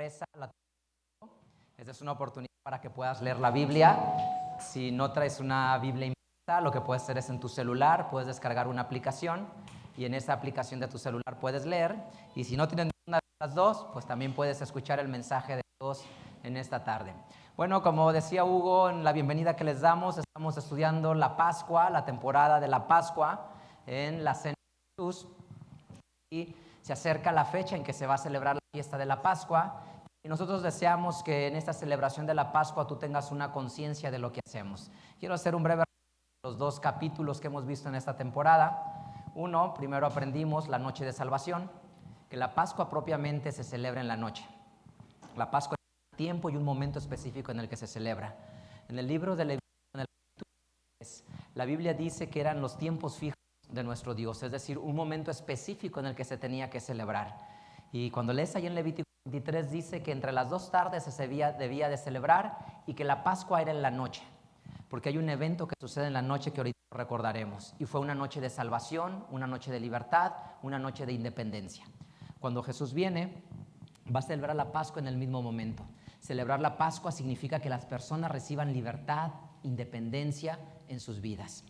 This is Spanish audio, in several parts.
Esta es una oportunidad para que puedas leer la Biblia. Si no traes una Biblia impresa, lo que puedes hacer es en tu celular, puedes descargar una aplicación y en esa aplicación de tu celular puedes leer. Y si no tienes ninguna de las dos, pues también puedes escuchar el mensaje de Dios en esta tarde. Bueno, como decía Hugo en la bienvenida que les damos, estamos estudiando la Pascua, la temporada de la Pascua en la Cena de Jesús. Y se acerca la fecha en que se va a celebrar la fiesta de la Pascua y nosotros deseamos que en esta celebración de la Pascua tú tengas una conciencia de lo que hacemos. Quiero hacer un breve resumen de los dos capítulos que hemos visto en esta temporada. Uno, primero aprendimos la noche de salvación, que la Pascua propiamente se celebra en la noche. La Pascua es un tiempo y un momento específico en el que se celebra. En el libro de Levítico, en el capítulo 3, la Biblia dice que eran los tiempos fijos de nuestro Dios, es decir, un momento específico en el que se tenía que celebrar. Y cuando lees ahí en Levítico 23 dice que entre las dos tardes se debía de celebrar y que la Pascua era en la noche, porque hay un evento que sucede en la noche que ahorita recordaremos, y fue una noche de salvación, una noche de libertad, una noche de independencia. Cuando Jesús viene, va a celebrar la Pascua en el mismo momento. Celebrar la Pascua significa que las personas reciban libertad, independencia en sus vidas.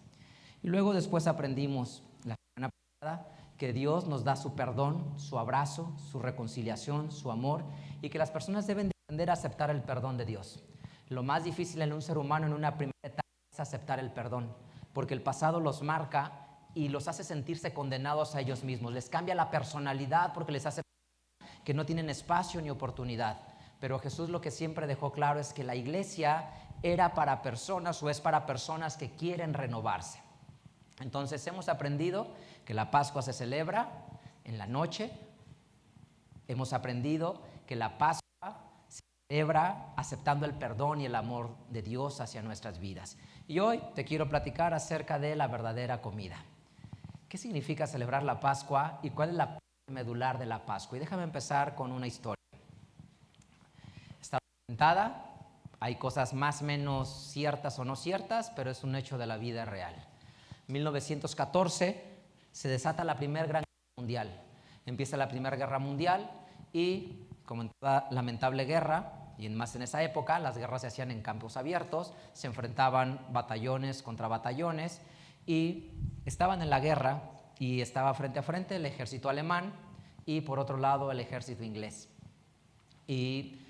Y luego después aprendimos la semana pasada que Dios nos da su perdón, su abrazo, su reconciliación, su amor, y que las personas deben de aprender a aceptar el perdón de Dios. Lo más difícil en un ser humano en una primera etapa es aceptar el perdón, porque el pasado los marca y los hace sentirse condenados a ellos mismos. Les cambia la personalidad porque les hace que no tienen espacio ni oportunidad. Pero Jesús lo que siempre dejó claro es que la iglesia era para personas o es para personas que quieren renovarse. Entonces hemos aprendido que la Pascua se celebra en la noche. Hemos aprendido que la Pascua se celebra aceptando el perdón y el amor de Dios hacia nuestras vidas. Y hoy te quiero platicar acerca de la verdadera comida. ¿Qué significa celebrar la Pascua y cuál es la parte medular de la Pascua? Y déjame empezar con una historia. Está documentada, hay cosas más o menos ciertas o no ciertas, pero es un hecho de la vida real. 1914 se desata la Primera Guerra Mundial. Empieza la Primera Guerra Mundial y, como en toda lamentable guerra, y más en esa época, las guerras se hacían en campos abiertos, se enfrentaban batallones contra batallones y estaban en la guerra y estaba frente a frente el ejército alemán y por otro lado el ejército inglés. Y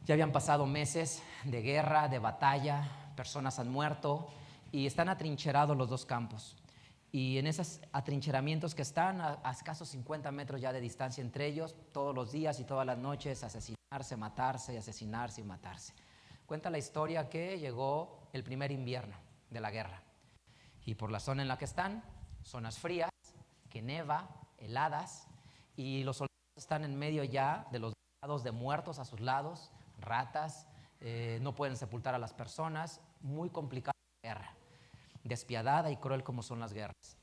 ya habían pasado meses de guerra, de batalla, personas han muerto y están atrincherados los dos campos. Y en esos atrincheramientos que están a escasos 50 metros ya de distancia entre ellos, todos los días y todas las noches asesinarse, matarse y asesinarse y matarse. Cuenta la historia que llegó el primer invierno de la guerra. Y por la zona en la que están, zonas frías, que neva, heladas, y los soldados están en medio ya de los lados de muertos a sus lados, ratas, no pueden sepultar a las personas, muy complicada la guerra, despiadada y cruel como son las guerras.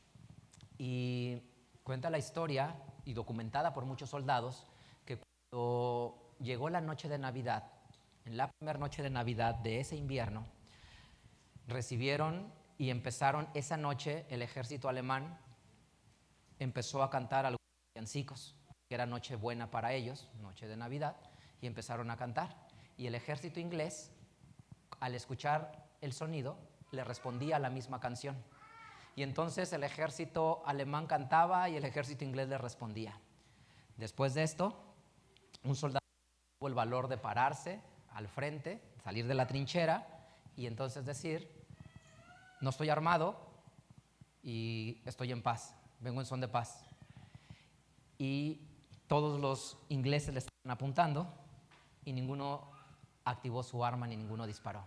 Y cuenta la historia, y documentada por muchos soldados, que cuando llegó la noche de Navidad, en la primera noche de Navidad de ese invierno, recibieron y empezaron esa noche, el ejército alemán empezó a cantar algunos villancicos, que era noche buena para ellos, noche de Navidad, y empezaron a cantar. Y el ejército inglés, al escuchar el sonido, le respondía a la misma canción. Y entonces el ejército alemán cantaba y el ejército inglés le respondía. Después de esto, un soldado tuvo el valor de pararse al frente, salir de la trinchera y entonces decir: no estoy armado y estoy en paz, vengo en son de paz. Y todos los ingleses le estaban apuntando y ninguno activó su arma ni ninguno disparó.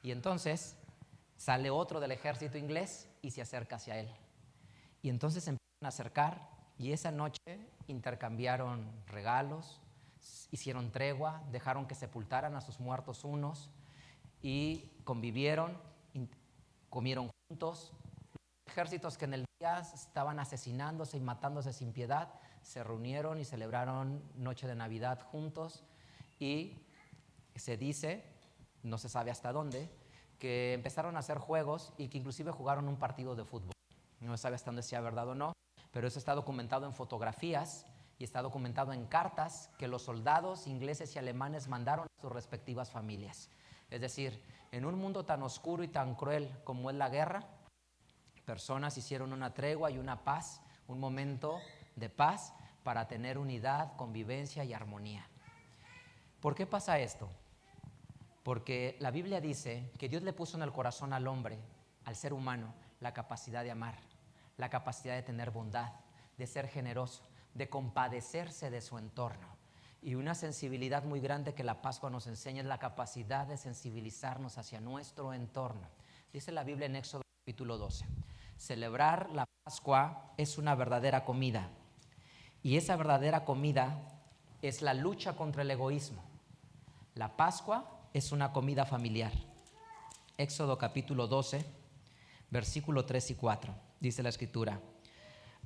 Y entonces sale otro del ejército inglés y se acerca hacia él. Y entonces se empiezan a acercar y esa noche intercambiaron regalos, hicieron tregua, dejaron que sepultaran a sus muertos unos y convivieron, comieron juntos. Los ejércitos que en el día estaban asesinándose y matándose sin piedad se reunieron y celebraron noche de Navidad juntos y se dice, no se sabe hasta dónde, que empezaron a hacer juegos y que inclusive jugaron un partido de fútbol. No se sabe hasta dónde sea verdad o no, pero eso está documentado en fotografías y está documentado en cartas que los soldados ingleses y alemanes mandaron a sus respectivas familias. Es decir, en un mundo tan oscuro y tan cruel como es la guerra, personas hicieron una tregua y una paz, un momento de paz para tener unidad, convivencia y armonía. ¿Por qué pasa esto? Porque la Biblia dice que Dios le puso en el corazón al hombre, al ser humano, la capacidad de amar, la capacidad de tener bondad, de ser generoso, de compadecerse de su entorno. Y una sensibilidad muy grande que la Pascua nos enseña es la capacidad de sensibilizarnos hacia nuestro entorno. Dice la Biblia en Éxodo capítulo 12, celebrar la Pascua es una verdadera comida. Y esa verdadera comida es la lucha contra el egoísmo. La Pascua es una comida familiar. Éxodo capítulo 12, versículo 3 y 4, dice la Escritura: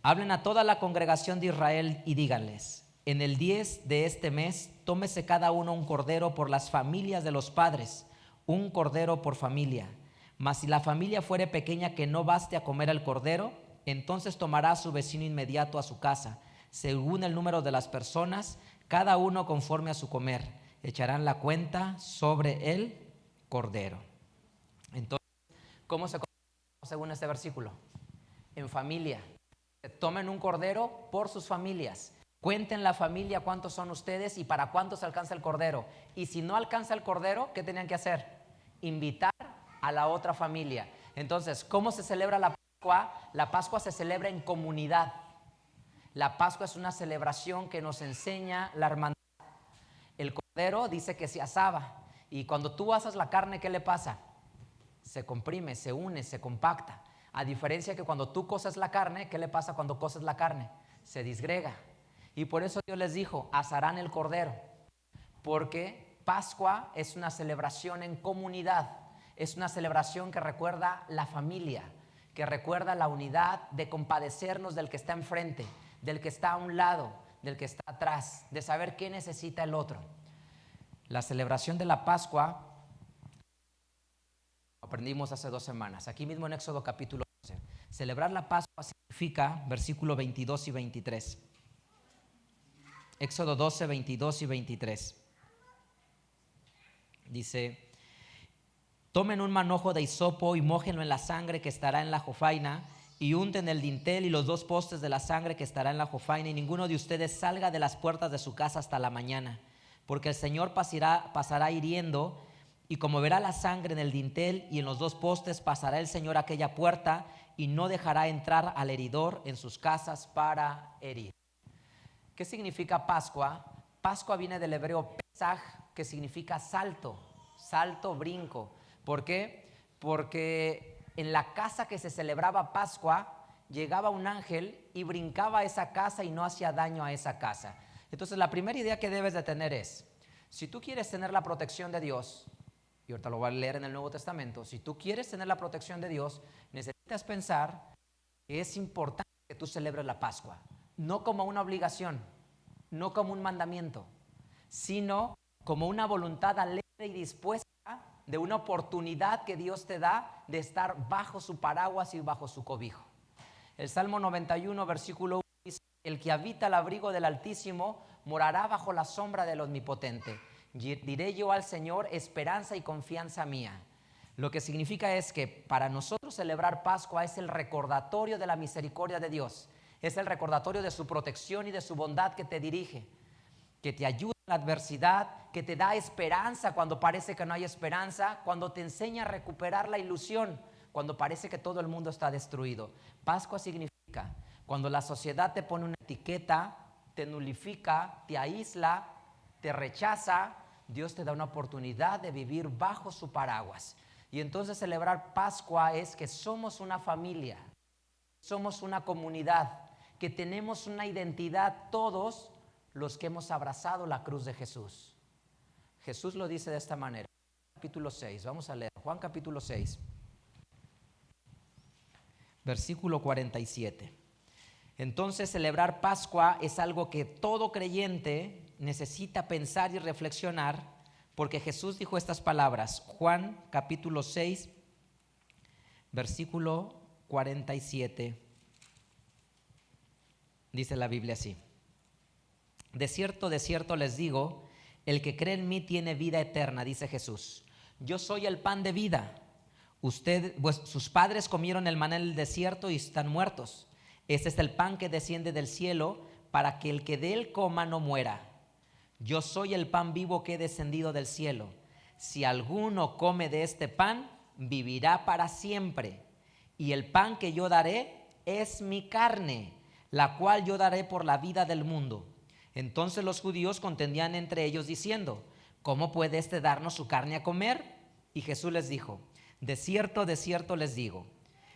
hablen a toda la congregación de Israel y díganles: en el 10 de este mes, tómese cada uno un cordero por las familias de los padres, un cordero por familia. Mas si la familia fuere pequeña que no baste a comer el cordero, entonces tomará a su vecino inmediato a su casa, según el número de las personas, cada uno conforme a su comer. Echarán la cuenta sobre el cordero. Entonces, ¿cómo se come según este versículo? En familia. Tomen un cordero por sus familias. Cuenten la familia cuántos son ustedes y para cuántos alcanza el cordero. Y si no alcanza el cordero, ¿qué tenían que hacer? Invitar a la otra familia. Entonces, ¿cómo se celebra la Pascua? La Pascua se celebra en comunidad. La Pascua es una celebración que nos enseña la hermandad. El cordero dice que se asaba. Y cuando tú asas la carne, ¿qué le pasa? Se comprime, se une, se compacta. A diferencia que cuando tú coces la carne, ¿qué le pasa cuando coces la carne? Se disgrega. Y por eso Dios les dijo: asarán el cordero. Porque Pascua es una celebración en comunidad. Es una celebración que recuerda la familia, que recuerda la unidad de compadecernos del que está enfrente, del que está a un lado, del que está atrás, de saber qué necesita el otro. La celebración de la Pascua aprendimos hace 2 semanas, aquí mismo en Éxodo capítulo 11. Celebrar la Pascua significa, versículo 22 y 23. Éxodo 12, 22 y 23. Dice: tomen un manojo de hisopo y mójenlo en la sangre que estará en la jofaina, y unten el dintel y los 2 postes de la sangre que estará en la jofaina, y ninguno de ustedes salga de las puertas de su casa hasta la mañana, porque el Señor pasará hiriendo, y como verá la sangre en el dintel y en los 2 postes, pasará el Señor a aquella puerta y no dejará entrar al heridor en sus casas para herir. ¿Qué significa Pascua? Pascua viene del hebreo Pesaj, que significa salto, salto, brinco. ¿Por qué? Porque en la casa que se celebraba Pascua, llegaba un ángel y brincaba a esa casa y no hacía daño a esa casa. Entonces, la primera idea que debes de tener es: si tú quieres tener la protección de Dios, y ahorita lo voy a leer en el Nuevo Testamento, si tú quieres tener la protección de Dios, necesitas pensar que es importante que tú celebres la Pascua. No como una obligación, no como un mandamiento, sino como una voluntad alegre y dispuesta de una oportunidad que Dios te da de estar bajo su paraguas y bajo su cobijo. El Salmo 91, versículo 1 dice: el que habita el abrigo del Altísimo morará bajo la sombra del Omnipotente. Diré yo al Señor: esperanza y confianza mía. Lo que significa es que para nosotros celebrar Pascua es el recordatorio de la misericordia de Dios. Es el recordatorio de su protección y de su bondad que te dirige, que te ayuda en la adversidad, que te da esperanza cuando parece que no hay esperanza, cuando te enseña a recuperar la ilusión, cuando parece que todo el mundo está destruido. Pascua significa cuando la sociedad te pone una etiqueta, te nulifica, te aísla, te rechaza, Dios te da una oportunidad de vivir bajo su paraguas. Y entonces celebrar Pascua es que somos una familia, somos una comunidad, que tenemos una identidad todos los que hemos abrazado la cruz de Jesús. Jesús lo dice de esta manera. Capítulo 6, vamos a leer Juan capítulo 6, versículo 47. Entonces, celebrar Pascua es algo que todo creyente necesita pensar y reflexionar, porque Jesús dijo estas palabras. Juan capítulo 6, versículo 47. Dice la Biblia así: de cierto les digo, el que cree en mí tiene vida eterna, dice Jesús. Yo soy el pan de vida. Sus padres comieron el maná en el desierto y están muertos. Este es el pan que desciende del cielo para que el que de él coma no muera. Yo soy el pan vivo que he descendido del cielo. Si alguno come de este pan, vivirá para siempre. Y el pan que yo daré es mi carne, la cual yo daré por la vida del mundo. Entonces los judíos contendían entre ellos diciendo, ¿cómo puede éste darnos su carne a comer? Y Jesús les dijo, de cierto les digo,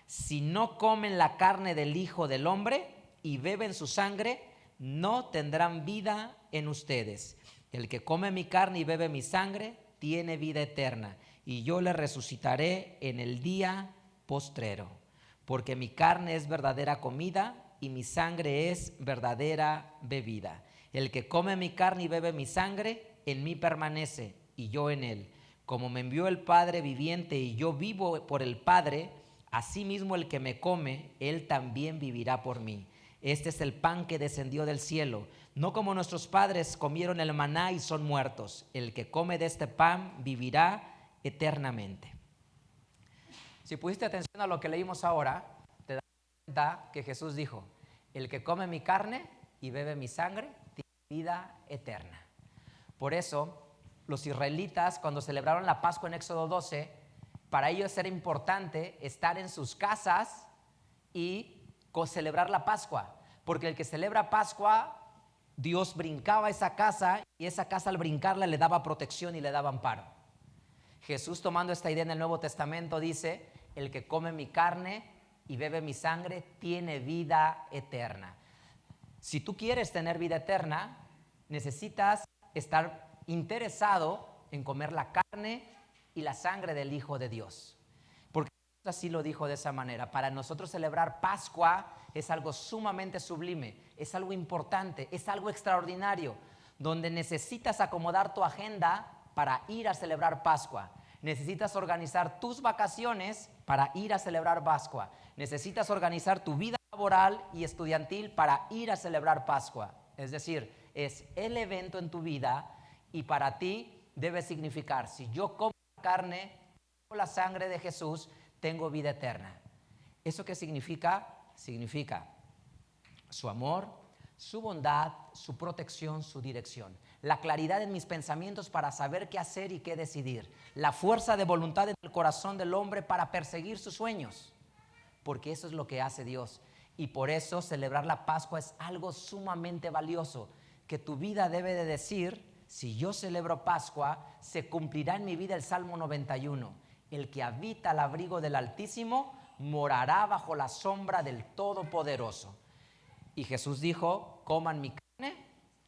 si no comen la carne del Hijo del Hombre y beben su sangre, no tendrán vida en ustedes. El que come mi carne y bebe mi sangre, tiene vida eterna, y yo le resucitaré en el día postrero. Porque mi carne es verdadera comida y mi sangre es verdadera bebida. El que come mi carne y bebe mi sangre, en mí permanece y yo en él. Como me envió el Padre viviente y yo vivo por el Padre, asimismo el que me come, él también vivirá por mí. Este es el pan que descendió del cielo, no como nuestros padres comieron el maná y son muertos. El que come de este pan vivirá eternamente. Si pusiste atención a lo que leímos ahora, te das cuenta que Jesús dijo, el que come mi carne y bebe mi sangre, tiene vida eterna. Por eso, los israelitas, cuando celebraron la Pascua en Éxodo 12, para ellos era importante estar en sus casas y celebrar la Pascua, porque el que celebra Pascua, Dios brincaba esa casa y esa casa al brincarla le daba protección y le daba amparo. Jesús, tomando esta idea en el Nuevo Testamento, dice, el que come mi carne y bebe mi sangre tiene vida eterna. Si tú quieres tener vida eterna, necesitas estar interesado en comer la carne y la sangre del Hijo de Dios. Porque así lo dijo de esa manera. Para nosotros celebrar Pascua es algo sumamente sublime, es algo importante, es algo extraordinario, donde necesitas acomodar tu agenda para ir a celebrar Pascua. Necesitas organizar tus vacaciones para ir a celebrar Pascua. Necesitas organizar tu vida laboral y estudiantil para ir a celebrar Pascua. Es decir, es el evento en tu vida y para ti debe significar, si yo como la carne, como la sangre de Jesús, tengo vida eterna. ¿Eso qué significa? Significa su amor, su bondad, su protección, su dirección. La claridad en mis pensamientos para saber qué hacer y qué decidir. La fuerza de voluntad en el corazón del hombre para perseguir sus sueños. Porque eso es lo que hace Dios. Y por eso celebrar la Pascua es algo sumamente valioso. Que tu vida debe de decir, si yo celebro Pascua, se cumplirá en mi vida el Salmo 91. El que habita al abrigo del Altísimo morará bajo la sombra del Todopoderoso. Y Jesús dijo, coman mi carne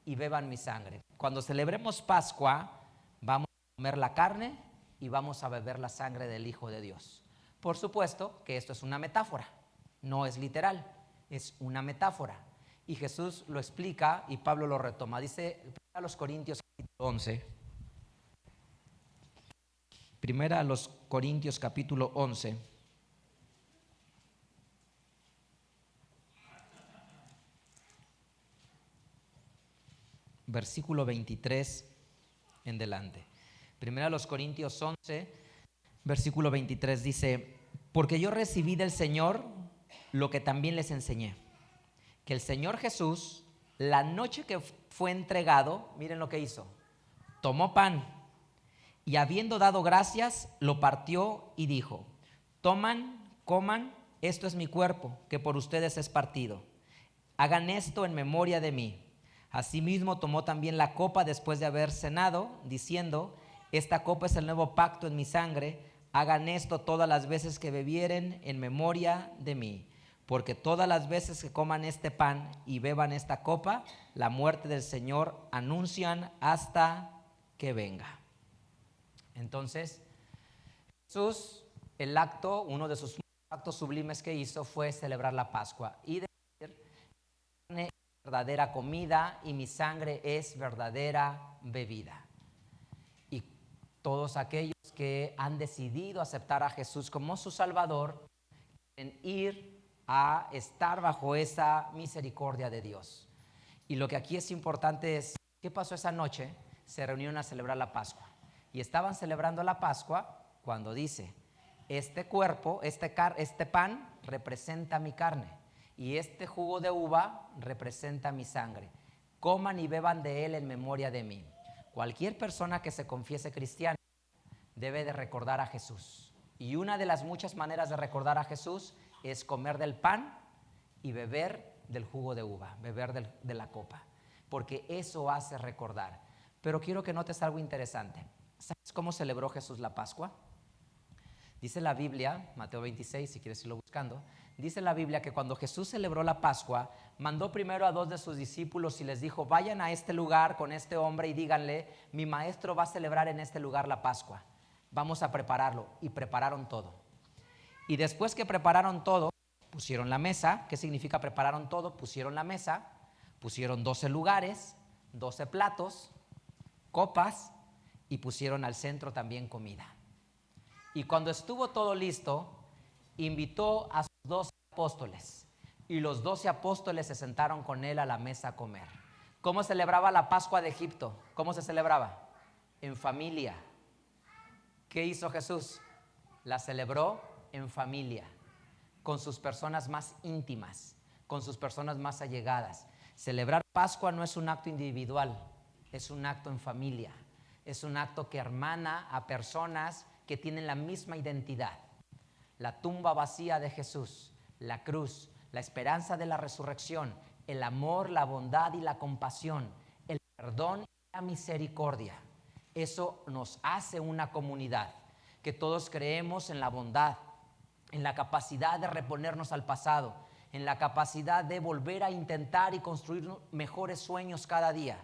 y beban mi sangre. Cuando celebremos Pascua, vamos a comer la carne y vamos a beber la sangre del Hijo de Dios. Por supuesto que esto es una metáfora, no es literal, es una metáfora. Y Jesús lo explica y Pablo lo retoma. Dice a los Corintios 11. Primera a los Corintios capítulo 11. Versículo 23 en delante. Primera a los Corintios 11, versículo 23 dice, porque yo recibí del Señor lo que también les enseñé, que el Señor Jesús, la noche que fue entregado, miren lo que hizo, tomó pan y habiendo dado gracias, lo partió y dijo, toman, coman, esto es mi cuerpo, que por ustedes es partido. Hagan esto en memoria de mí. Asimismo tomó también la copa después de haber cenado, diciendo, esta copa es el nuevo pacto en mi sangre, hagan esto todas las veces que bebieren en memoria de mí. Porque todas las veces que coman este pan y beban esta copa, la muerte del Señor anuncian hasta que venga. Entonces, Jesús, uno de sus actos sublimes que hizo fue celebrar la Pascua y decir, carne es verdadera comida y mi sangre es verdadera bebida. Y todos aquellos que han decidido aceptar a Jesús como su Salvador, quieren ir a estar bajo esa misericordia de Dios. Y lo que aquí es importante es, ¿qué pasó esa noche? Se reunieron a celebrar la Pascua. Y estaban celebrando la Pascua cuando dice, este cuerpo, este pan representa mi carne y este jugo de uva representa mi sangre. Coman y beban de él en memoria de mí. Cualquier persona que se confiese cristiana debe de recordar a Jesús. Y una de las muchas maneras de recordar a Jesús es comer del pan y beber del jugo de uva, beber de la copa, porque eso hace recordar. Pero quiero que notes algo interesante. ¿Sabes cómo celebró Jesús la Pascua? Dice la Biblia, Mateo 26, si quieres irlo buscando, dice la Biblia que cuando Jesús celebró la Pascua, mandó primero a 2 de sus discípulos y les dijo, vayan a este lugar con este hombre y díganle, mi maestro va a celebrar en este lugar la Pascua. Vamos a prepararlo. Y prepararon todo. Y después que prepararon todo, pusieron la mesa. ¿Qué significa prepararon todo? Pusieron la mesa, pusieron 12 lugares, 12 platos, copas y pusieron al centro también comida. Y cuando estuvo todo listo, invitó a sus 12 apóstoles y los 12 apóstoles se sentaron con él a la mesa a comer. ¿Cómo celebraba la Pascua de Egipto? ¿Cómo se celebraba? En familia. ¿Qué hizo Jesús? La celebró en familia, con sus personas más íntimas, con sus personas más allegadas. Celebrar Pascua no es un acto individual, es un acto en familia. Es un acto que hermana a personas que tienen la misma identidad. La tumba vacía de Jesús, la cruz, la esperanza de la resurrección, el amor, la bondad y la compasión, el perdón y la misericordia. Eso nos hace una comunidad, que todos creemos en la bondad, en la capacidad de reponernos al pasado, en la capacidad de volver a intentar y construir mejores sueños cada día,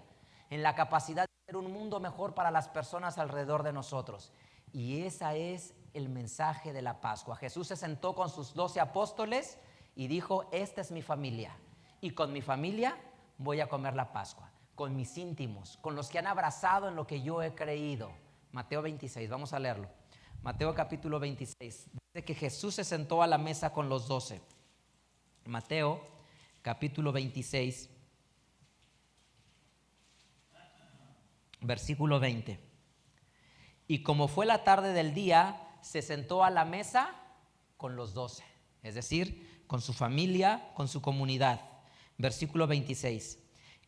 en la capacidad de hacer un mundo mejor para las personas alrededor de nosotros. Y ese es el mensaje de la Pascua. Jesús se sentó con sus 12 apóstoles y dijo, esta es mi familia, y con mi familia voy a comer la Pascua, con mis íntimos, con los que han abrazado en lo que yo he creído. Mateo 26, vamos a leerlo. Mateo capítulo 26, dice que Jesús se sentó a la mesa con los 12. Mateo capítulo 26, versículo 20. Y como fue la tarde del día, se sentó a la mesa con los 12, es decir, con su familia, con su comunidad. Versículo 26.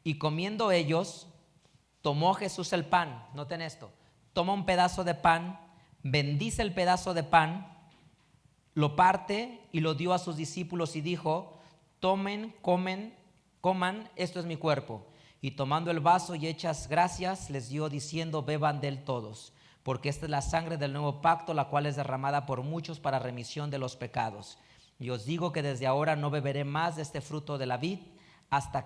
Y comiendo ellos, tomó Jesús el pan, noten esto, toma un pedazo de pan, bendice el pedazo de pan, lo parte y lo dio a sus discípulos y dijo, tomen, coman, esto es mi cuerpo. Y tomando el vaso y hechas gracias, les dio diciendo, beban de él todos, porque esta es la sangre del nuevo pacto, la cual es derramada por muchos para remisión de los pecados. Y os digo que desde ahora no beberé más de este fruto de la vid hasta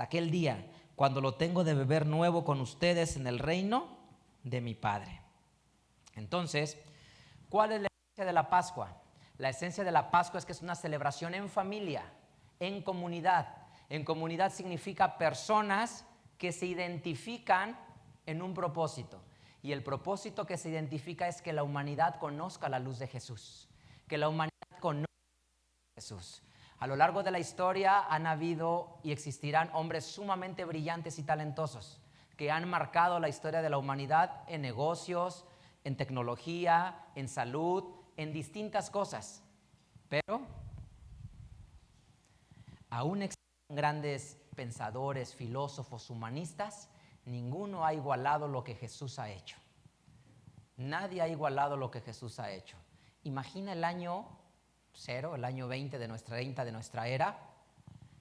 aquel día, cuando lo tengo de beber nuevo con ustedes en el reino de mi Padre. Entonces, ¿cuál es la esencia de la Pascua? La esencia de la Pascua es que es una celebración en familia, en comunidad. En comunidad significa personas que se identifican en un propósito. Y el propósito que se identifica es que la humanidad conozca la luz de Jesús. Que la humanidad conozca a Jesús. A lo largo de la historia han habido y existirán hombres sumamente brillantes y talentosos que han marcado la historia de la humanidad en negocios, en tecnología, en salud, en distintas cosas. Pero aún existen grandes pensadores, filósofos, humanistas, ninguno ha igualado lo que Jesús ha hecho. Nadie ha igualado lo que Jesús ha hecho. Imagina el año 0, el año 20 de nuestra era,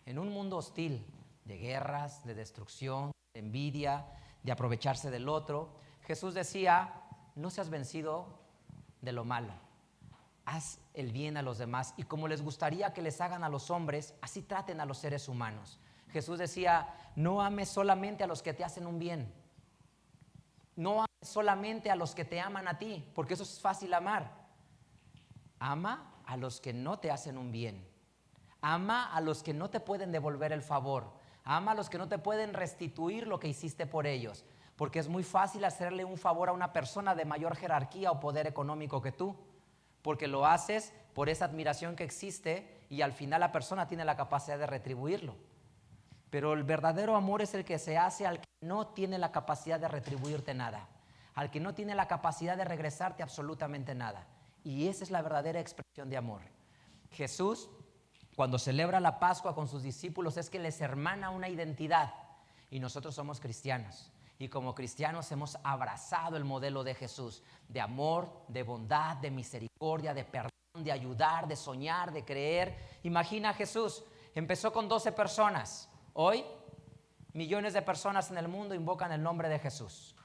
en un mundo hostil, de guerras, de destrucción, de envidia, de aprovecharse del otro. Jesús decía, no seas vencido de lo malo, haz el bien a los demás y como les gustaría que les hagan a los hombres, así traten a los seres humanos. Jesús decía, no ames solamente a los que te hacen un bien, no ames solamente a los que te aman a ti, porque eso es fácil amar. Ama a los que no te hacen un bien, ama a los que no te pueden devolver el favor, ama a los que no te pueden restituir lo que hiciste por ellos, porque es muy fácil hacerle un favor a una persona de mayor jerarquía o poder económico que tú, porque lo haces por esa admiración que existe y al final la persona tiene la capacidad de retribuirlo. Pero el verdadero amor es el que se hace al que no tiene la capacidad de retribuirte nada, al que no tiene la capacidad de regresarte absolutamente nada. Y esa es la verdadera expresión de amor. Jesús, cuando celebra la Pascua con sus discípulos, es que les hermana una identidad. Y nosotros somos cristianos. Y como cristianos hemos abrazado el modelo de Jesús, de amor, de bondad, de misericordia, de perdón, de ayudar, de soñar, de creer. Imagina a Jesús, empezó con 12 personas. Hoy, millones de personas en el mundo invocan el nombre de Jesús.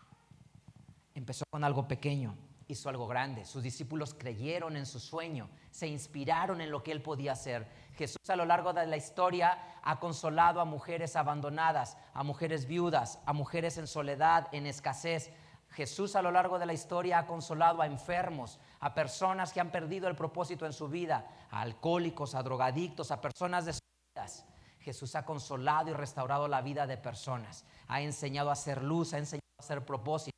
Empezó con algo pequeño, hizo algo grande. Sus discípulos creyeron en su sueño, se inspiraron en lo que él podía hacer. Jesús a lo largo de la historia ha consolado a mujeres abandonadas, a mujeres viudas, a mujeres en soledad, en escasez. Jesús a lo largo de la historia ha consolado a enfermos, a personas que han perdido el propósito en su vida, a alcohólicos, a drogadictos, a personas destruidas. Jesús ha consolado y restaurado la vida de personas, ha enseñado a hacer luz, ha enseñado a hacer propósito.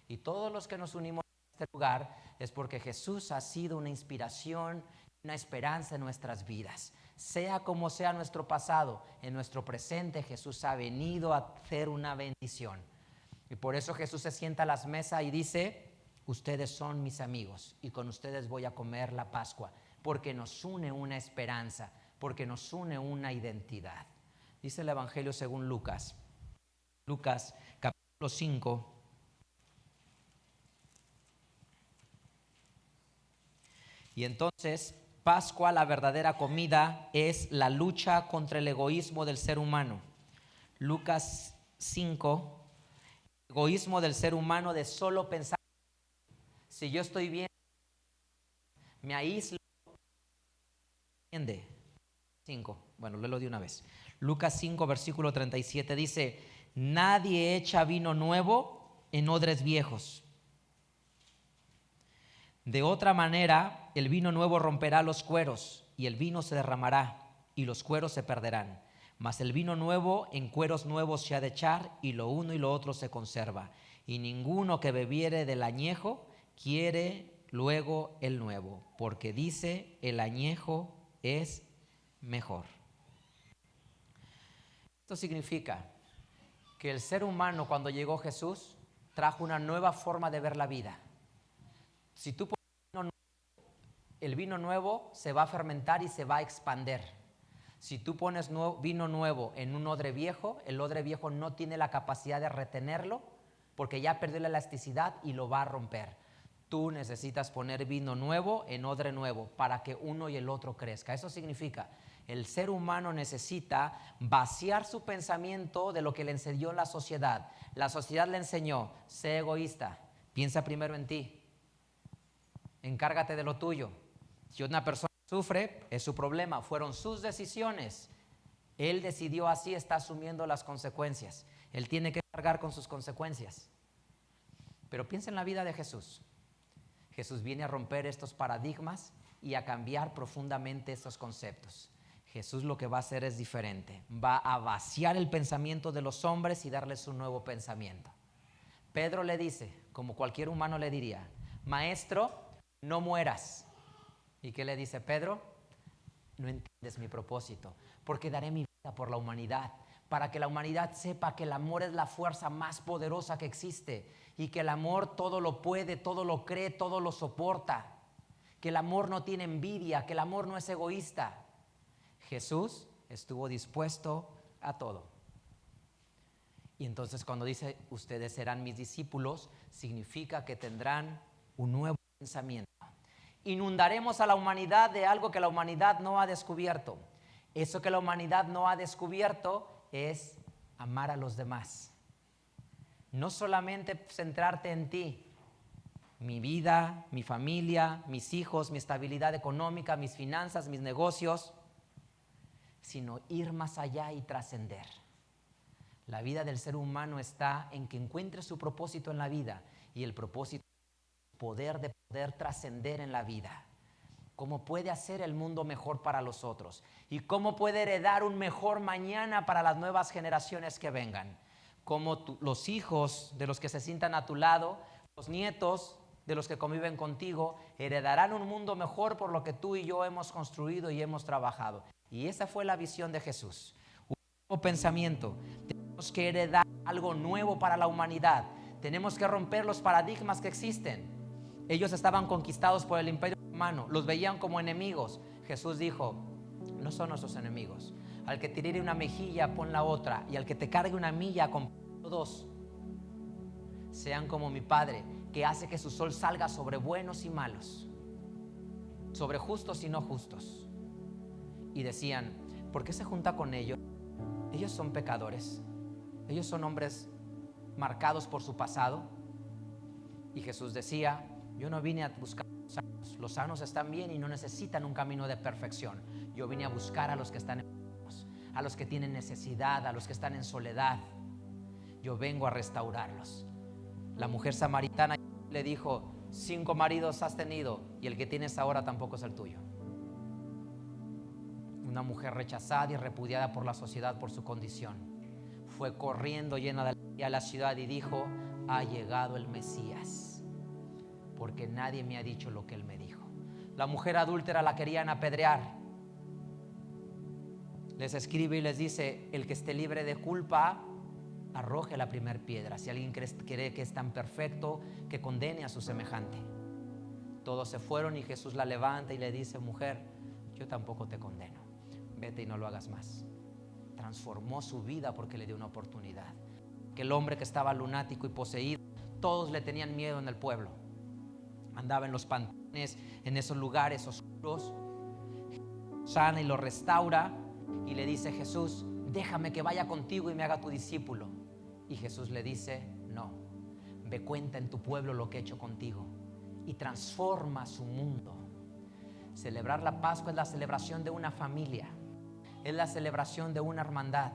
Y todos los que nos unimos en este lugar es porque Jesús ha sido una inspiración, una esperanza en nuestras vidas. Sea como sea nuestro pasado, en nuestro presente Jesús ha venido a hacer una bendición. Y por eso Jesús se sienta a las mesas y dice: ustedes son mis amigos y con ustedes voy a comer la Pascua, porque nos une una esperanza, porque nos une una identidad. Dice el Evangelio según Lucas. Lucas capítulo 5. Y entonces, Pascua, la verdadera comida, es la lucha contra el egoísmo del ser humano. Lucas 5, egoísmo del ser humano de solo pensar, si yo estoy bien, me aíslo. 5, bueno, léelo de una vez. Lucas 5, versículo 37 dice: nadie echa vino nuevo en odres viejos. De otra manera, el vino nuevo romperá los cueros, y el vino se derramará, y los cueros se perderán. Mas el vino nuevo en cueros nuevos se ha de echar, y lo uno y lo otro se conserva. Y ninguno que bebiere del añejo quiere luego el nuevo, porque dice: el añejo es mejor. Esto significa que el ser humano, cuando llegó Jesús, trajo una nueva forma de ver la vida. Si tú pones vino nuevo, el vino nuevo se va a fermentar y se va a expander. Si tú pones vino nuevo en un odre viejo, el odre viejo no tiene la capacidad de retenerlo porque ya perdió la elasticidad y lo va a romper. Tú necesitas poner vino nuevo en odre nuevo para que uno y el otro crezca. Eso significa, el ser humano necesita vaciar su pensamiento de lo que le enseñó la sociedad. La sociedad le enseñó: sé egoísta, piensa primero en ti, encárgate de lo tuyo. Si una persona sufre, es su problema, fueron sus decisiones. Él decidió así, está asumiendo las consecuencias. Él tiene que cargar con sus consecuencias. Pero piensa en la vida de Jesús. Jesús viene a romper estos paradigmas y a cambiar profundamente estos conceptos. Jesús lo que va a hacer es diferente. Va a vaciar el pensamiento de los hombres y darles un nuevo pensamiento. Pedro le dice, como cualquier humano le diría: maestro, no mueras. ¿Y qué le dice Pedro? No entiendes mi propósito, porque daré mi vida por la humanidad, para que la humanidad sepa que el amor es la fuerza más poderosa que existe y que el amor todo lo puede, todo lo cree, todo lo soporta, que el amor no tiene envidia, que el amor no es egoísta. Jesús estuvo dispuesto a todo. Y entonces cuando dice: ustedes serán mis discípulos, significa que tendrán un nuevo pensamiento. Inundaremos a la humanidad de algo que la humanidad no ha descubierto. Eso que la humanidad no ha descubierto es amar a los demás. No solamente centrarte en ti, mi vida, mi familia, mis hijos, mi estabilidad económica, mis finanzas, mis negocios, sino ir más allá y trascender. La vida del ser humano está en que encuentre su propósito en la vida, y el propósito es poder trascender en la vida. Cómo puede hacer el mundo mejor para los otros y cómo puede heredar un mejor mañana para las nuevas generaciones que vengan. Cómo los hijos de los que se sientan a tu lado, los nietos de los que conviven contigo, heredarán un mundo mejor por lo que tú y yo hemos construido y hemos trabajado. Y esa fue la visión de Jesús. Un nuevo pensamiento. Tenemos que heredar algo nuevo para la humanidad. Tenemos que romper los paradigmas que existen. Ellos estaban conquistados por el imperio romano, los veían como enemigos. Jesús dijo, no son nuestros enemigos. Al que te tire una mejilla, pon la otra, y al que te cargue una milla, compra dos. Sean como mi Padre, que hace que su sol salga sobre buenos y malos, sobre justos y no justos. Y decían, ¿por qué se junta con ellos? Ellos son pecadores, ellos son hombres marcados por su pasado. Y Jesús decía, yo no vine a buscar a los sanos. Los sanos están bien y no necesitan un camino de perfección. Yo vine a buscar a los que están enfermos, a los que tienen necesidad, a los que están en soledad. Yo vengo a restaurarlos. La mujer samaritana le dijo, 5 maridos has tenido y el que tienes ahora tampoco es el tuyo. Una mujer rechazada y repudiada por la sociedad por su condición. Fue corriendo llena de alegría a la ciudad y dijo, ha llegado el Mesías, porque nadie me ha dicho lo que él me dijo. La mujer adúltera la querían apedrear. Les escribe y les dice, el que esté libre de culpa, arroje la primera piedra. Si alguien cree que es tan perfecto, que condene a su semejante. Todos se fueron y Jesús la levanta y le dice, mujer, yo tampoco te condeno. Vete y no lo hagas más. Transformó su vida porque le dio una oportunidad. Que el hombre que estaba lunático y poseído, todos le tenían miedo en el pueblo. Andaba en los pantanes, en esos lugares oscuros. Sana y lo restaura y le dice, Jesús, déjame que vaya contigo y me haga tu discípulo. Y Jesús le dice, no, ve, cuenta en tu pueblo lo que he hecho contigo y transforma su mundo. Celebrar la Pascua es la celebración de una familia, es la celebración de una hermandad,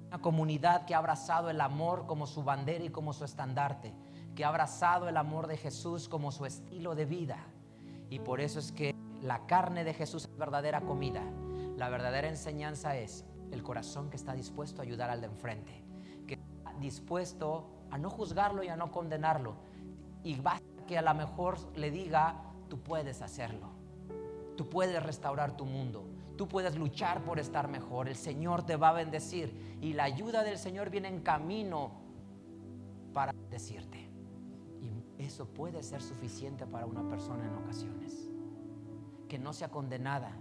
una comunidad que ha abrazado el amor como su bandera y como su estandarte, que ha abrazado el amor de Jesús como su estilo de vida. Y por eso es que la carne de Jesús es verdadera comida. La verdadera enseñanza es el corazón que está dispuesto a ayudar al de enfrente, que está dispuesto a no juzgarlo y a no condenarlo. Y basta que a lo mejor le diga, tú puedes hacerlo, tú puedes restaurar tu mundo, tú puedes luchar por estar mejor, el Señor te va a bendecir y la ayuda del Señor viene en camino para bendecirte. Y eso puede ser suficiente para una persona en ocasiones. Que no sea condenada,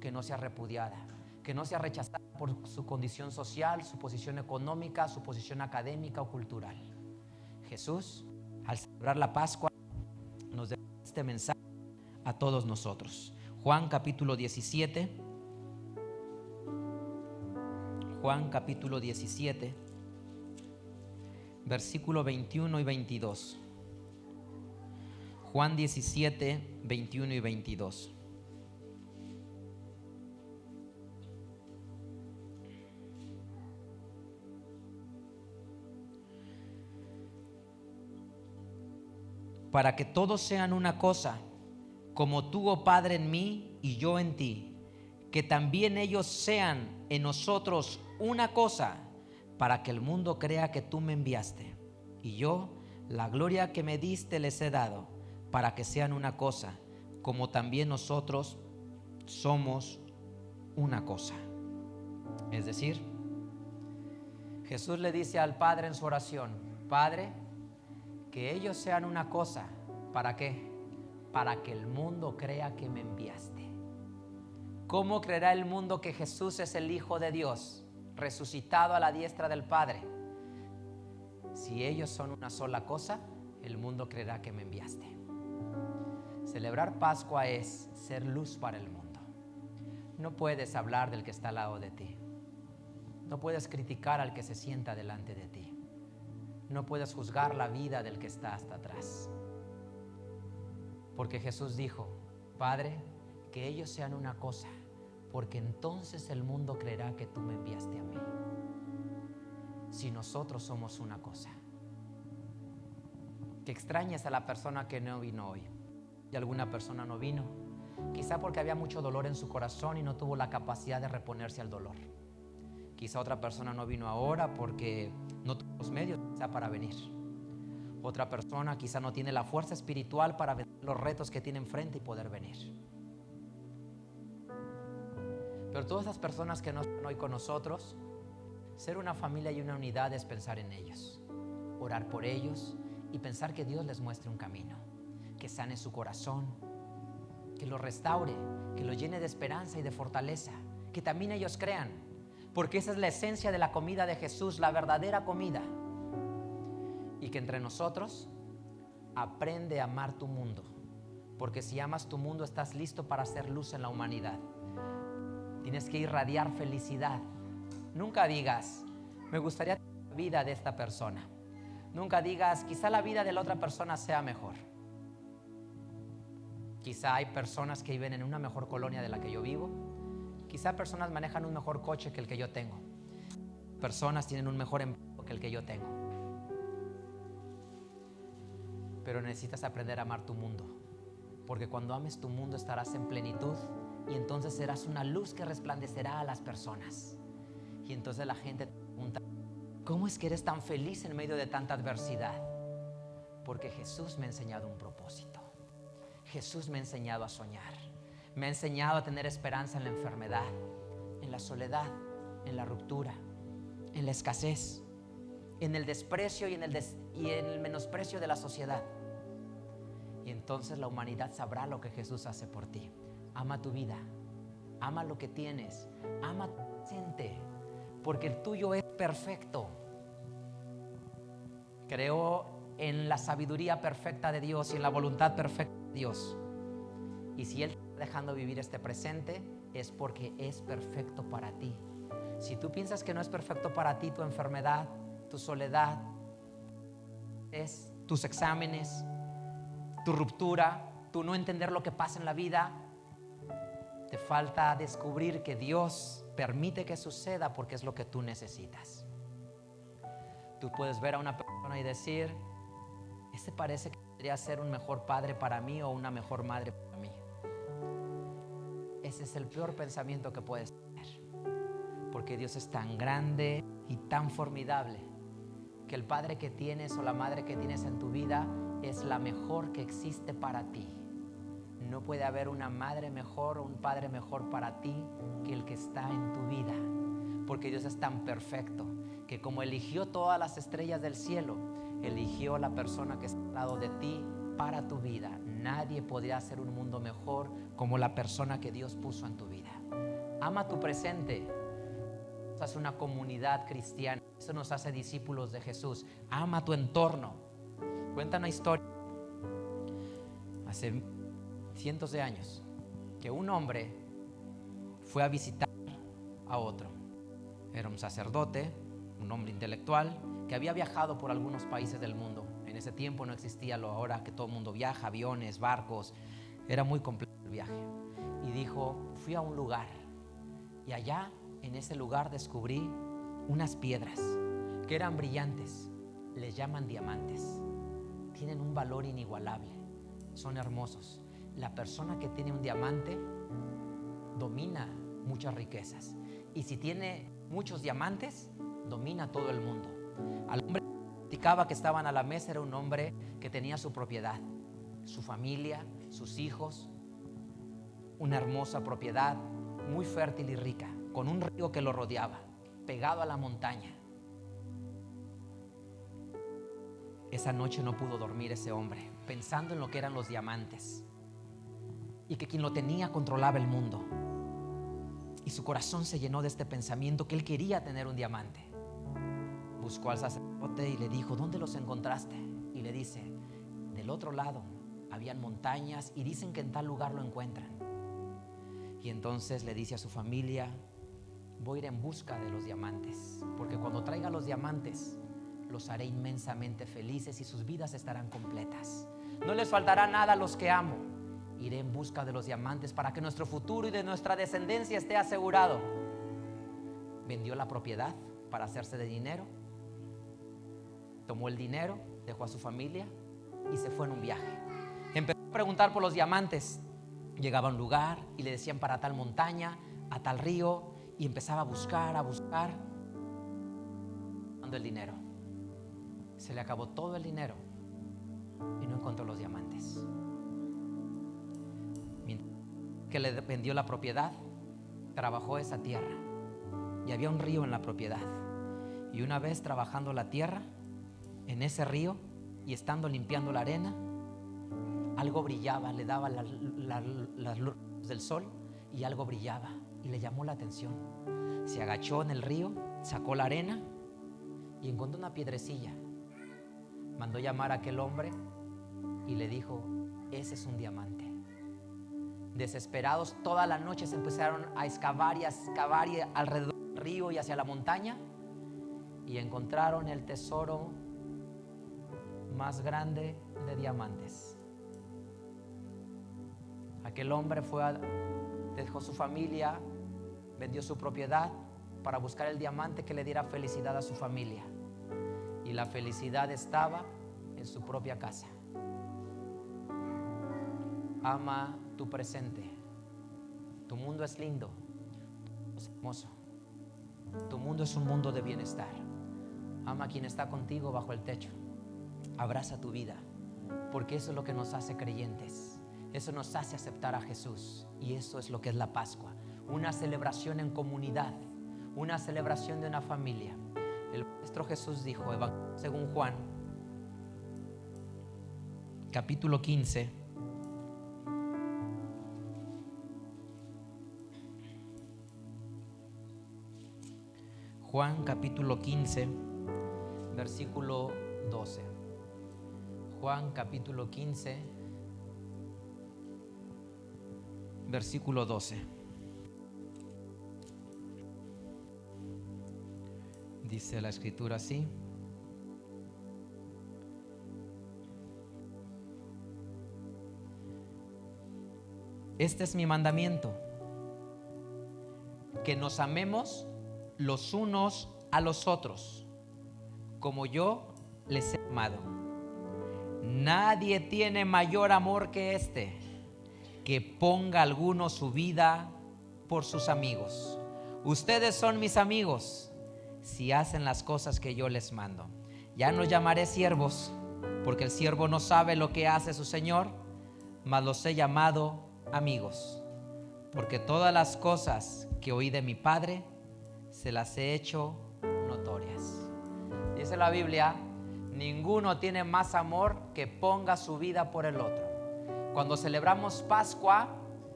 que no sea repudiada, que no sea rechazada por su condición social, su posición económica, su posición académica o cultural. Jesús, al celebrar la Pascua, nos da este mensaje a todos nosotros. Juan capítulo 17. Juan capítulo 17, versículo 21 y 22. Juan 17, 21 y 22. Para que todos sean una cosa, como tú, oh Padre, en mí y yo en ti, que también ellos sean en nosotros una cosa, para que el mundo crea que tú me enviaste. Y yo, la gloria que me diste les he dado, para que sean una cosa, como también nosotros somos una cosa. Es decir, Jesús le dice al Padre en su oración, Padre, que ellos sean una cosa. ¿Para qué? Para que el mundo crea que me enviaste. ¿Cómo creerá el mundo que Jesús es el Hijo de Dios, resucitado a la diestra del Padre? Si ellos son una sola cosa, el mundo creerá que me enviaste. Celebrar Pascua es ser luz para el mundo. No puedes hablar del que está al lado de ti. No puedes criticar al que se sienta delante de ti. No puedes juzgar la vida del que está hasta atrás. Porque Jesús dijo, Padre, que ellos sean una cosa, porque entonces el mundo creerá que tú me enviaste a mí. Si nosotros somos una cosa. Que extrañes a la persona que no vino hoy. Y alguna persona no vino, quizá porque había mucho dolor en su corazón y no tuvo la capacidad de reponerse al dolor. Quizá otra persona no vino ahora porque no tuvo los medios quizá para venir. Otra persona quizá no tiene la fuerza espiritual para vencer los retos que tiene enfrente y poder venir. Pero todas esas personas que no están hoy con nosotros, Ser una familia y una unidad es pensar en ellos, orar por ellos y pensar que Dios les muestre un camino, que sane su corazón, que lo restaure, que lo llene de esperanza y de fortaleza, que también ellos crean, porque esa es la esencia de la comida de Jesús, la verdadera comida. Y que entre nosotros aprende a amar tu mundo, porque si amas tu mundo estás listo para hacer luz en la humanidad. Tienes que irradiar felicidad. Nunca digas, me gustaría tener la vida de esta persona. Nunca digas, quizá la vida de la otra persona sea mejor. Quizá hay personas que viven en una mejor colonia de la que yo vivo. Quizá personas manejan un mejor coche que el que yo tengo. Personas tienen un mejor empleo que el que yo tengo. Pero necesitas aprender a amar tu mundo, porque cuando ames tu mundo estarás en plenitud y entonces serás una luz que resplandecerá a las personas. Y entonces la gente te pregunta, ¿cómo es que eres tan feliz en medio de tanta adversidad? Porque Jesús me ha enseñado un propósito. Jesús me ha enseñado a soñar. Me ha enseñado a tener esperanza en la enfermedad, en la soledad, en la ruptura, en la escasez, en el desprecio y en el menosprecio de la sociedad. Y entonces la humanidad sabrá lo que Jesús hace por ti. Ama tu vida, ama lo que tienes, ama tu presente, porque el tuyo es perfecto. Creo en la sabiduría perfecta de Dios y en la voluntad perfecta de Dios. Y si Él te está dejando vivir este presente, es porque es perfecto para ti. Si tú piensas que no es perfecto para ti, tu enfermedad, tu soledad, tus exámenes, tu ruptura, tu no entender lo que pasa en la vida, te falta descubrir que Dios permite que suceda porque es lo que tú necesitas. Tú puedes ver a una persona y decir, este parece que podría ser un mejor padre para mí o una mejor madre para mí. Ese es el peor pensamiento que puedes tener, porque Dios es tan grande y tan formidable que el padre que tienes o la madre que tienes en tu vida es la mejor que existe para ti. No puede haber una madre mejor o un padre mejor para ti que el que está en tu vida, porque Dios es tan perfecto que como eligió todas las estrellas del cielo, eligió la persona que está al lado de ti para tu vida. Nadie podría hacer un mundo mejor como la persona que Dios puso en tu vida. Ama tu presente. Eso es una comunidad cristiana. Eso nos hace discípulos de Jesús. Ama tu entorno. Cuenta una historia hace cientos de años que un hombre fue a visitar a otro. Era un sacerdote, un hombre intelectual que había viajado por algunos países del mundo. En ese tiempo no existía lo ahora que todo el mundo viaja, aviones, barcos. Era muy complejo el viaje. Y dijo, fui a un lugar y allá en ese lugar descubrí unas piedras que eran brillantes. Les llaman diamantes. Tienen un valor inigualable. Son hermosos. La persona que tiene un diamante domina muchas riquezas. Y si tiene muchos diamantes, domina todo el mundo. Al hombre que platicaba que estaban a la mesa era un hombre que tenía su propiedad, su familia, sus hijos, una hermosa propiedad muy fértil y rica, con un río que lo rodeaba, pegado a la montaña. Esa noche no pudo dormir ese hombre, pensando en lo que eran los diamantes y que quien lo tenía controlaba el mundo. Y su corazón se llenó de este pensamiento que él quería tener un diamante. Buscó al sacerdote y le dijo, ¿dónde los encontraste? Y le dice, del otro lado habían montañas y dicen que en tal lugar lo encuentran. Y entonces le dice a su familia, voy a ir en busca de los diamantes, porque cuando traiga los diamantes los haré inmensamente felices y sus vidas estarán completas. No les faltará nada a los que amo. Iré en busca de los diamantes para que nuestro futuro y de nuestra descendencia esté asegurado. Vendió la propiedad para hacerse de dinero. Tomó el dinero, dejó a su familia y se fue en un viaje. Empezó a preguntar por los diamantes. Llegaba a un lugar y le decían para tal montaña, a tal río, y empezaba a buscar, dando el dinero. Se le acabó todo el dinero y no encontró los diamantes. Mientras que le vendió la propiedad, trabajó esa tierra y había un río en la propiedad. Y una vez trabajando la tierra, en ese río, y estando limpiando la arena, algo brillaba, le daba las luz del sol y algo brillaba y le llamó la atención. Se agachó en el río, sacó la arena y encontró una piedrecilla. Mandó llamar a aquel hombre y le dijo: ese es un diamante. Desesperados, toda la noche se empezaron a excavar y alrededor del río y hacia la montaña, y encontraron el tesoro más grande de diamantes. Aquel hombre dejó su familia, vendió su propiedad para buscar el diamante que le diera felicidad a su familia. Y la felicidad estaba en su propia casa. Ama tu presente. Tu mundo es lindo, es hermoso. Tu mundo es un mundo de bienestar. Ama a quien está contigo bajo el techo. Abraza tu vida, porque eso es lo que nos hace creyentes. Eso nos hace aceptar a Jesús. Y eso es lo que es la Pascua. Una celebración en comunidad, una celebración de una familia. El Maestro Jesús dijo, según Juan, capítulo 15, Juan capítulo 15, versículo 12. Juan capítulo 15, versículo 12. Dice la escritura así: este es mi mandamiento, que nos amemos los unos a los otros, como yo les he amado. Nadie tiene mayor amor que este, que ponga alguno su vida por sus amigos. Ustedes son mis amigos si hacen las cosas que yo les mando. Ya no llamaré siervos, porque el siervo no sabe lo que hace su señor, mas los he llamado amigos, porque todas las cosas que oí de mi Padre se las he hecho notorias. Dice la Biblia: ninguno tiene más amor que ponga su vida por el otro. Cuando celebramos Pascua,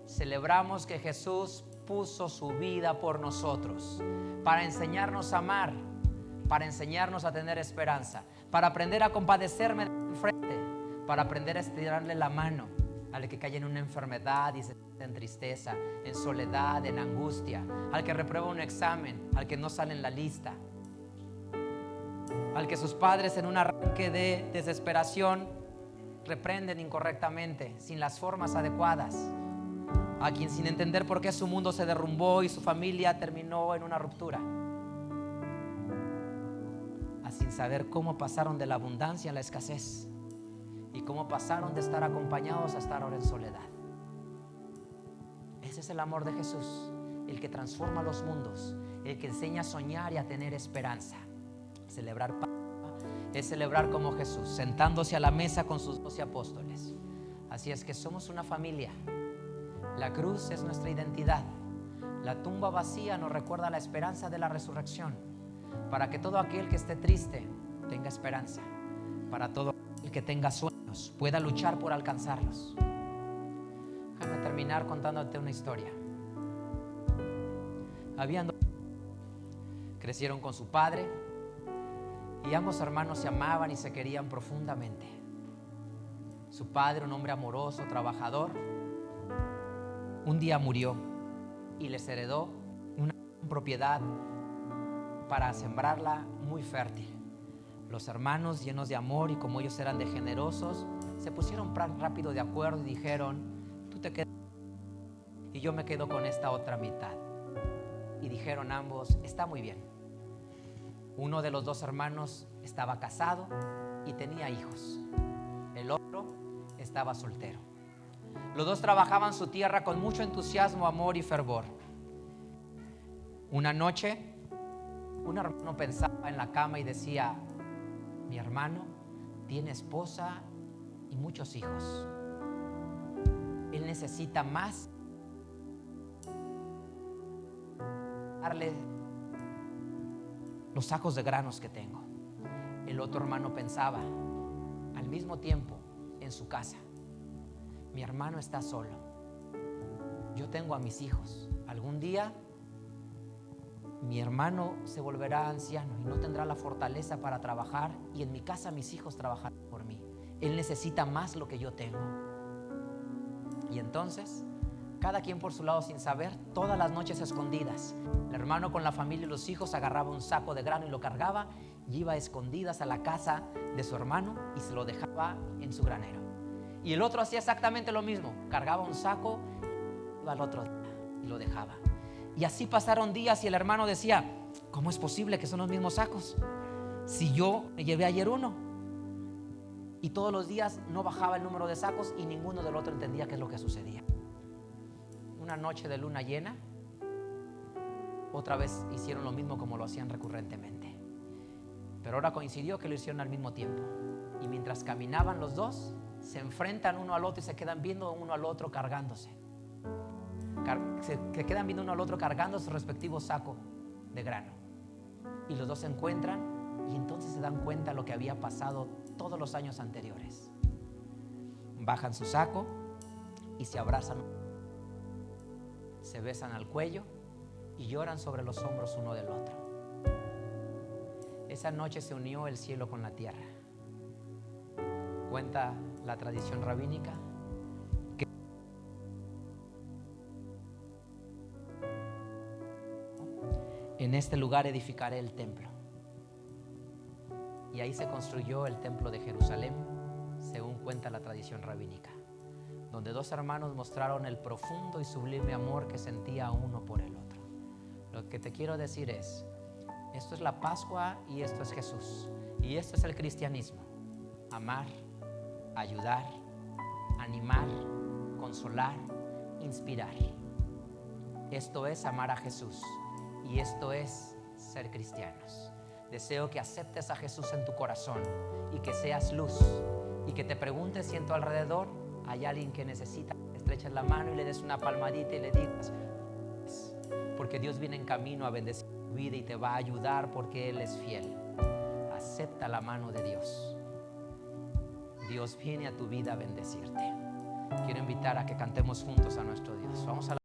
celebramos que Jesús puso su vida por nosotros, para enseñarnos a amar, para enseñarnos a tener esperanza, para aprender a compadecerme de frente, para aprender a estirarle la mano al que cae en una enfermedad y se siente en tristeza, en soledad, en angustia, al que reprueba un examen, al que no sale en la lista, al que sus padres en un arranque de desesperación reprenden incorrectamente, sin las formas adecuadas, a quien sin entender por qué su mundo se derrumbó y su familia terminó en una ruptura, a sin saber cómo pasaron de la abundancia a la escasez y cómo pasaron de estar acompañados a estar ahora en soledad. Ese es el amor de Jesús, el que transforma los mundos, el que enseña a soñar y a tener esperanza. Celebrar Pascua es celebrar como Jesús, sentándose a la mesa con sus 12 apóstoles. Así es que somos una familia. La cruz es nuestra identidad. La tumba vacía nos recuerda la esperanza de la resurrección, para que todo aquel que esté triste tenga esperanza, para todo aquel que tenga sueños pueda luchar por alcanzarlos. Déjame terminar contándote una historia. Crecieron con su padre y ambos hermanos se amaban y se querían profundamente. Su padre, un hombre amoroso, trabajador, un día murió y les heredó una propiedad para sembrarla muy fértil. Los hermanos, llenos de amor y como ellos eran de generosos, se pusieron rápido de acuerdo y dijeron: tú te quedas y yo me quedo con esta otra mitad. Y dijeron ambos: está muy bien. Uno de los dos hermanos estaba casado y tenía hijos. El otro estaba soltero. Los dos trabajaban su tierra con mucho entusiasmo, amor y fervor. Una noche, un hermano pensaba en la cama y decía: mi hermano tiene esposa y muchos hijos. Él necesita más darle los sacos de granos que tengo. El otro hermano pensaba al mismo tiempo en su casa: mi hermano está solo, yo tengo a mis hijos, algún día mi hermano se volverá anciano y no tendrá la fortaleza para trabajar, y en mi casa mis hijos trabajarán por mí. Él necesita más lo que yo tengo. Y entonces, cada quien por su lado, sin saber, todas las noches escondidas, el hermano con la familia y los hijos agarraba un saco de grano y lo cargaba y iba a escondidas a la casa de su hermano y se lo dejaba en su granero. Y el otro hacía exactamente lo mismo, cargaba un saco, iba al otro día y lo dejaba. Y así pasaron días y el hermano decía: ¿cómo es posible que son los mismos sacos? Si yo me llevé ayer uno. Y todos los días no bajaba el número de sacos y ninguno del otro entendía qué es lo que sucedía. Una noche de luna llena, otra vez hicieron lo mismo como lo hacían recurrentemente. Pero ahora coincidió que lo hicieron al mismo tiempo. Y mientras caminaban los dos, se enfrentan uno al otro y se quedan viendo uno al otro cargándose. Se quedan viendo uno al otro cargando su respectivo saco de grano. Y los dos se encuentran y entonces se dan cuenta de lo que había pasado todos los años anteriores. Bajan su saco y se abrazan, se besan al cuello y lloran sobre los hombros uno del otro. Esa noche se unió el cielo con la tierra. Cuenta la tradición rabínica que en este lugar edificaré el templo. Y ahí se construyó el templo de Jerusalén, según cuenta la tradición rabínica, donde dos hermanos mostraron el profundo y sublime amor que sentía uno por el otro. Lo que te quiero decir es: esto es la Pascua y esto es Jesús. Y esto es el cristianismo: amar, ayudar, animar, consolar, inspirar. Esto es amar a Jesús y esto es ser cristianos. Deseo que aceptes a Jesús en tu corazón y que seas luz, y que te preguntes si en tu alrededor hay alguien que necesita que le estreches la mano y le des una palmadita y le digas: porque Dios viene en camino a bendecir tu vida y te va a ayudar porque Él es fiel. Acepta la mano de Dios. Dios viene a tu vida a bendecirte. Quiero invitar a que cantemos juntos a nuestro Dios. Vamos a